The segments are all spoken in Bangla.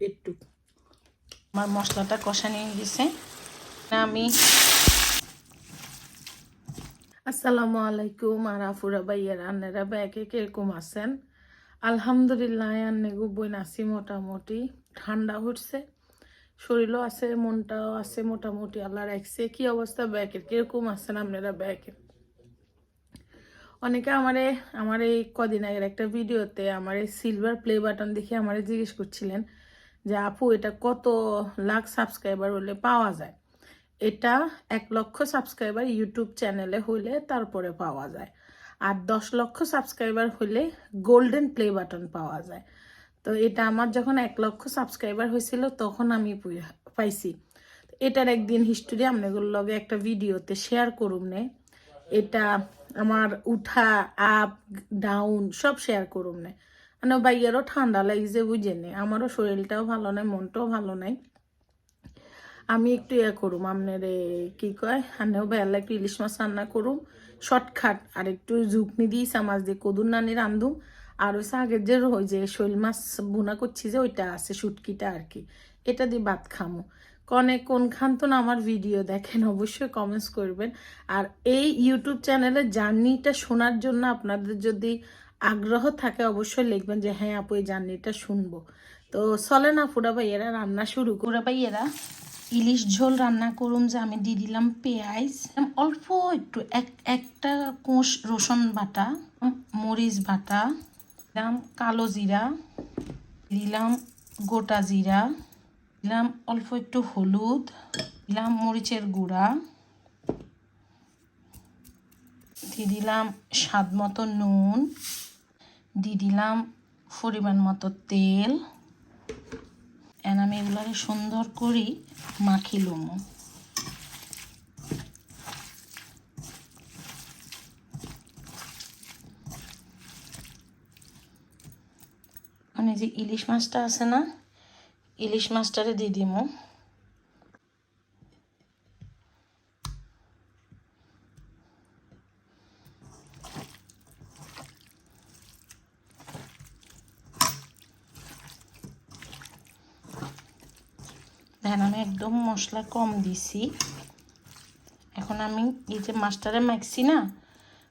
একটু আমার মশলাটা কষা নিয়ে গেছে আমি আসসালামু আলাইকুম আর আফুরা ভাইয়ারা আন্নারা ব্যাকে কিরকম আছেন আলহামদুলিল্লাহ আন্নে গুবই নাসি মোটামুটি ঠান্ডা হচ্ছে শরীরও আছে মনটাও আছে মোটামুটি আল্লাহ রাখছে কি অবস্থা ব্যাকের কিরকম আছেন আপনারা ব্যাকে অনেকে আমার এই কদিন আগের একটা ভিডিওতে আমার এই সিলভার প্লে বাটন দেখে আমারে জিজ্ঞেস করছিলেন যে আপু এটা কত লাখ সাবস্ক্রাইবার হলে পাওয়া যায় এটা 1 লক্ষ সাবস্ক্রাইবার ইউটিউব চ্যানেলে হইলে তারপরে পাওয়া যায় আর 10 লক্ষ সাবস্ক্রাইবার হইলে গোল্ডেন প্লে বাটন পাওয়া যায় তো এটা আমার যখন 1 লক্ষ সাবস্ক্রাইবার হয়েছিল তখন আমি পাইছি এটার একদিন হিস্টোরি আপনাদের লগে একটা ভিডিওতে শেয়ার করুম নে এটা আমার উঠা আপ ডাউন সব শেয়ার করুম নে মানে ভাইয়ারও ঠান্ডা লাগছে বুঝেনি আমারও শরীরটাও ভালো নাই মনটাও ভালো নাই আমি একটু করুম আপনার কি কয় আনেও বেলা একটু ইলিশ মাছ রান্না করুম শর্টকাট আর একটু ঝুঁকনি দিয়ে চামাচ দিয়ে কদুর নানি রান্ধুম আর ওই আগের যে ওই যে শৈল মাছ বুনা করছি যে ওইটা আছে শুটকিটা আর কি এটা দিয়ে ভাত খামো কোন খান তো না আমার ভিডিও দেখেন অবশ্যই কমেন্টস করবেন আর এই ইউটিউব চ্যানেলের জার্নিটা শোনার জন্য আপনাদের যদি আগ্রহ থাকে অবশ্যই লিখবেন যে হ্যাঁ আপু এই জার্নিটা শুনবো তো চলে না ফুরা ভাইয়েরা রান্না শুরু করে ভাইয়েরা ইলিশ ঝোল রান্না করুম যে আমি দিয়ে দিলাম পেঁয়াজ অল্প একটু একটা কোষ রসুন বাটা মরিচ বাটা দিলাম কালো জিরা দিলাম গোটা জিরা দিলাম অল্প একটু হলুদ দিলাম মরিচের গুঁড়া দিয়ে দিলাম স্বাদ মতো নুন দিয়ে দিলাম পরিমাণ মতো তেল আমি এগুলাকে সুন্দর করে মাখিলুম মানে যে ইলিশ মাছটা আছে না ইলিশ মাছটারে দিয়ে দিব দেখেন আমি একদম মশলা কম দিছি এখন আমি এই যে মাছটারে মাখছি না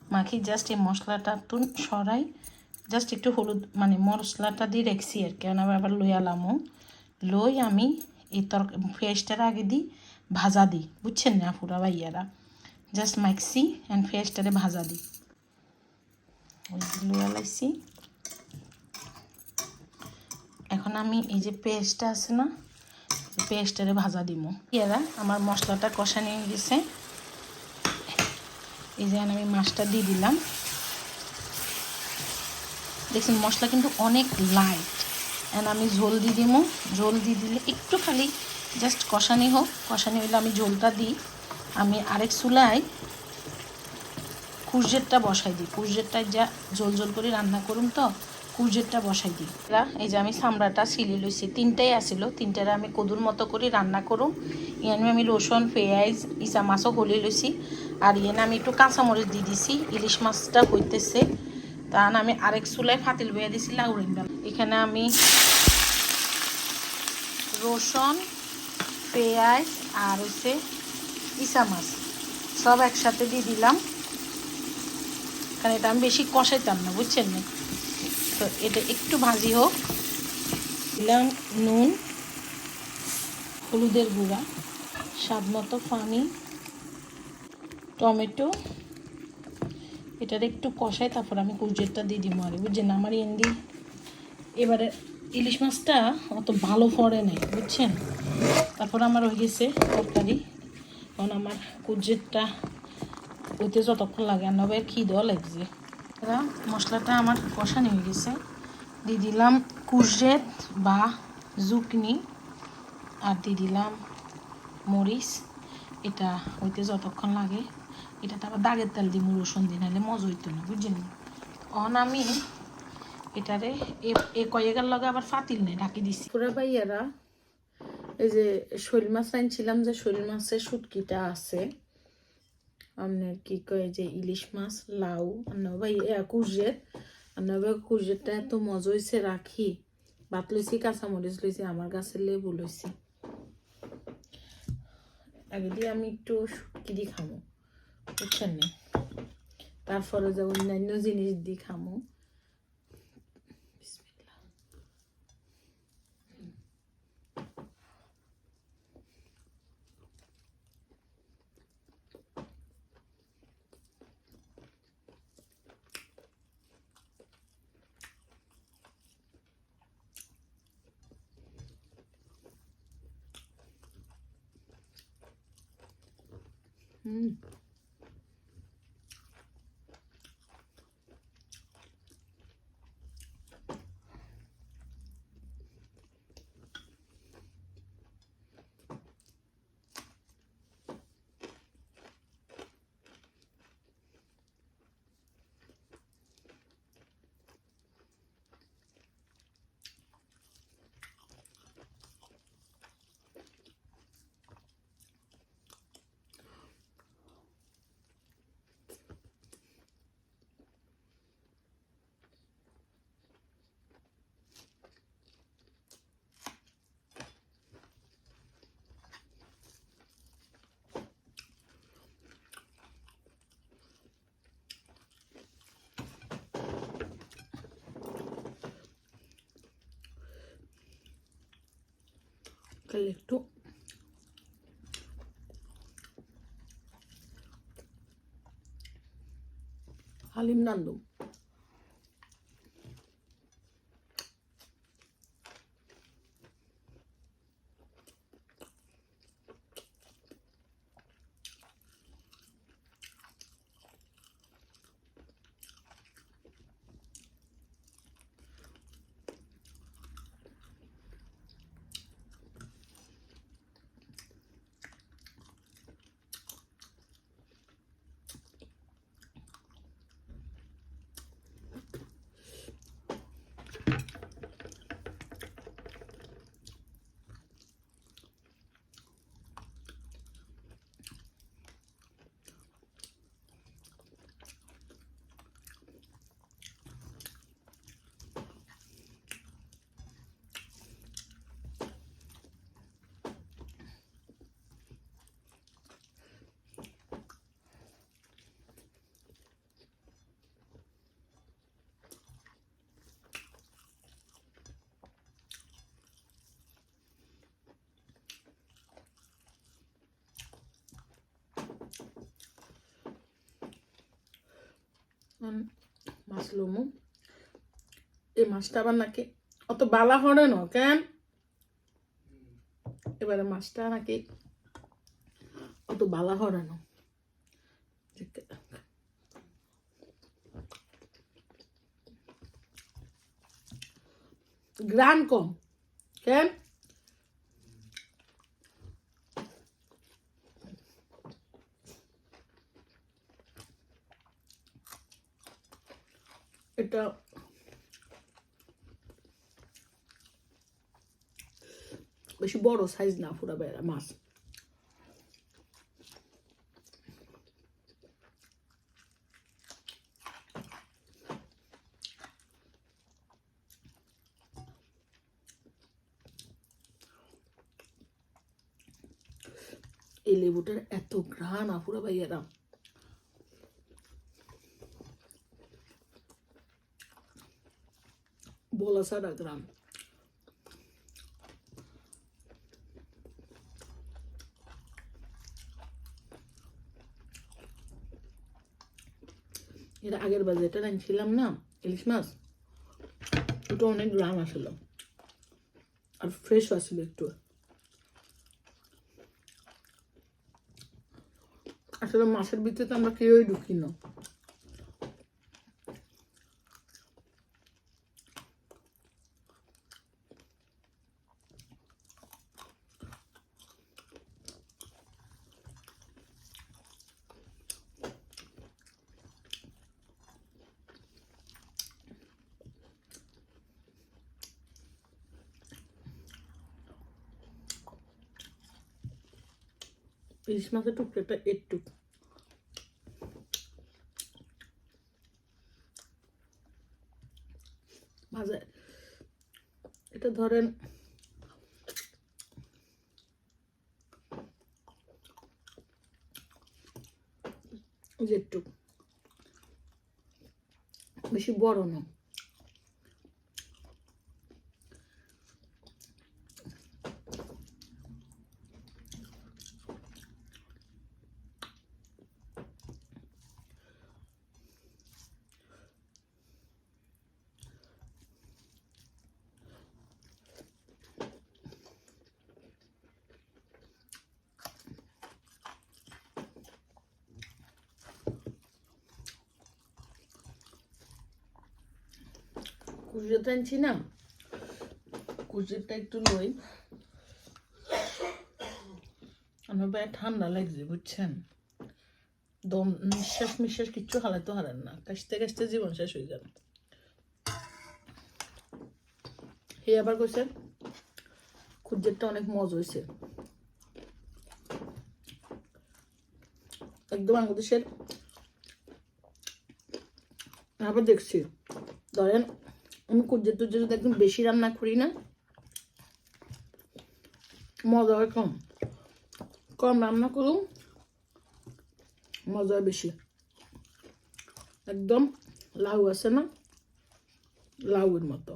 মাখি জাস্ট এই মশলাটা তুন সরাই জাস্ট একটু হলুদ মানে মশলাটা দিয়ে রেখছি আর কি আমি আবার লইয়ালামও লই আমি এই ফ্রেশটার আগে দিই ভাজা দিই বুঝছেন না পুরা ভাইয়ারা জাস্ট মাখছি অ্যান্ড ফ্রেশটারে ভাজা দিই ওই লইয়া লাইছি এখন আমি এই যে পেস্টটা আছে না পেস্টারে ভাজা দিব এরা আমার মশলাটা কষা নিয়ে গেছে এই যে আমি মাছটা দিয়ে দিলাম দেখছেন মশলা কিন্তু অনেক লাইট এন্ড আমি ঝোল দিয়ে দিব ঝোল দিয়ে দিলে একটু খালি জাস্ট কষানি হোক কষানি হলে আমি ঝোলটা দিই আমি আরেক চুলায় কুরজেরটা বসাই দিই কুরজেরটায় যা ঝোল ঝোল করে রান্না করুম তো কুরজেরটা বসাই দিই এই যে আমি চামড়াটা সিলি লইছি তিনটাই আসিল তিনটারে আমি কদুর মতো করে রান্না করুম ইয়ানে আমি রসুন পেঁয়াজ ইসা মাছও গলি লইছি আর ইয়ানে আমি একটু কাঁচামরিচ দিয়ে দিছি ইলিশ মাছটা হইতেছে তা আমি আরেক চুলায় ফাতিল বইয়া দিছি লাউরিন ডাল এখানে আমি রসুন পেঁয়াজ আর হচ্ছে ইসা মাছ সব একসাথে দিয়ে দিলাম কারণ এটা আমি বেশি কষাইতাম না বুঝছেন না তো এটা একটু ভাজি হোক দিলাম নুন হলুদের গুঁড়া স্বাদ মতো পানি টমেটো এটার একটু কষাই তারপর আমি কুরজেরটা দিয়ে দিব আর বুঝছেন আমার এন্ডি এবারে ইলিশ মাছটা অত ভালো ফড়ে নাই বুঝছেন তারপর আমার হয়ে গেছে তরকারি কারণ আমার কুরজেরটা ওইতে যতক্ষণ লাগে আর নবের খিদেও লাগছে এরা মশলাটা আমার কষানো হয়ে গেছে দিয়ে দিলাম কুরজেত বা জুকনি আর দিয়ে দিলাম মরিচ এটা হইতে যতক্ষণ লাগে এটাতে আবার দাগের তেল দিই রসুন দিই নাহলে মজা হইতো না বুঝছেন অন আমি এটারে এ কয়েকের লগে আবার ফাতিল নেই ঢাকি দিছি পুরা ভাইয়ারা এই যে শৈল মাছ আনছিলাম যে শৈল মাছের শুটকিটা আছে আপনার কি কয় যে ইলিশ মাছ লাউ ভাই কুরজের কুরজেরটা এত মজা হয়েছে রাখি ভাত লইছি, কাঁচামরিচ লইছি, আমার গাছের লেবু লইছি। আগে দিয়ে আমি একটু শুটকি দিয়ে খামো, বুঝছেন না? তারপরে যে অন্যান্য জিনিস দিয়ে খামো। একটু হালিম রান্ধুম। মাছ লমু, এই মাছটা আবার নাকি অত বালা হরে না কেন? এবারে মাছটা নাকি অত বালা হরে না, গ্রান কম কেন? এটা বেশি বড় সাইজ না, পুরা বেড়া মাছ। এই লেবুটার এত ঘ্রাণ আপুরা ভাইয়েরা, বলা ছাড়া গ্রাম। এটা আগের বার যেটা রাঁধছিলাম না ইলিশ মাছ, ওটা অনেক গ্রাম আসলো আর ফ্রেশ আসলো একটু। আসলে মাছের ভিতরে তো আমরা কেউই ঢুকি না। ইলিশ মাছের টুকরাটা একটু ভাজা, এটা ধরেন যে একটু বেশি বড় না। কুচুরটা আনছি না, কুচুরটা একটু লই। আমার গায়ে ঠান্ডা লাগছে বুঝছেন, দম নিঃশ্বাস কিচ্ছু হালাতে হারান না, কাশতে কাশতে জীবন শেষ হয়ে যাবে। হে আবার কইছে কুচুরটা অনেক মজা হয়েছে, একদম বাংলাদেশের। আবার দেখছি ধরেন আমি কুচুর টুচুর যদি একদম বেশি রান্না করি না, মজা হয় কম, কম রান্না করুন মজা বেশি। একদম লাউ আছে না, লাউয়ের মতো।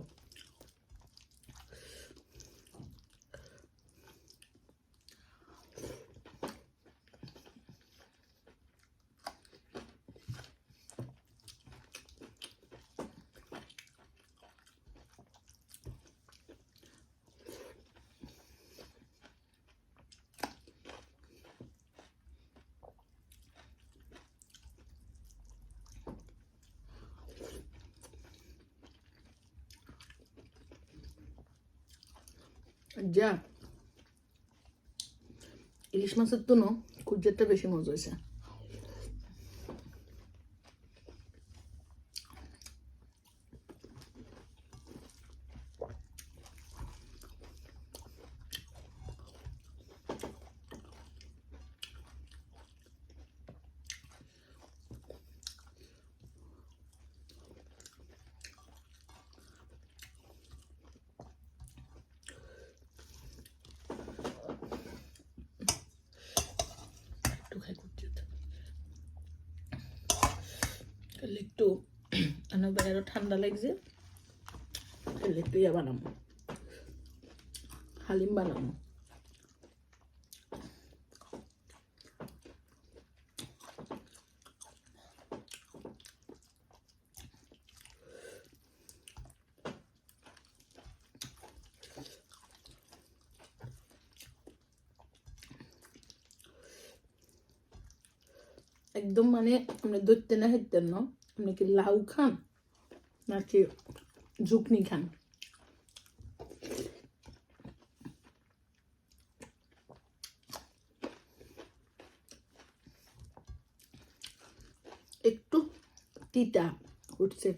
যা ইলিশ মাছের তো কুচুরটা বেশি মজা হয়েছে। একটু আমার বাইরে ঠান্ডা লাগছে, একটু ইয়ে বানাবো, হালিম বানাবো। একদম মানে আপনি ধরতে না হেঁটতেন না, আপনি কি লাউ খান নাকি ঝুকনি খান? একটু তিতা উঠছে।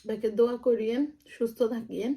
ব্যাকে দোয়া করিয়েন, সুস্থ থাকিয়েন।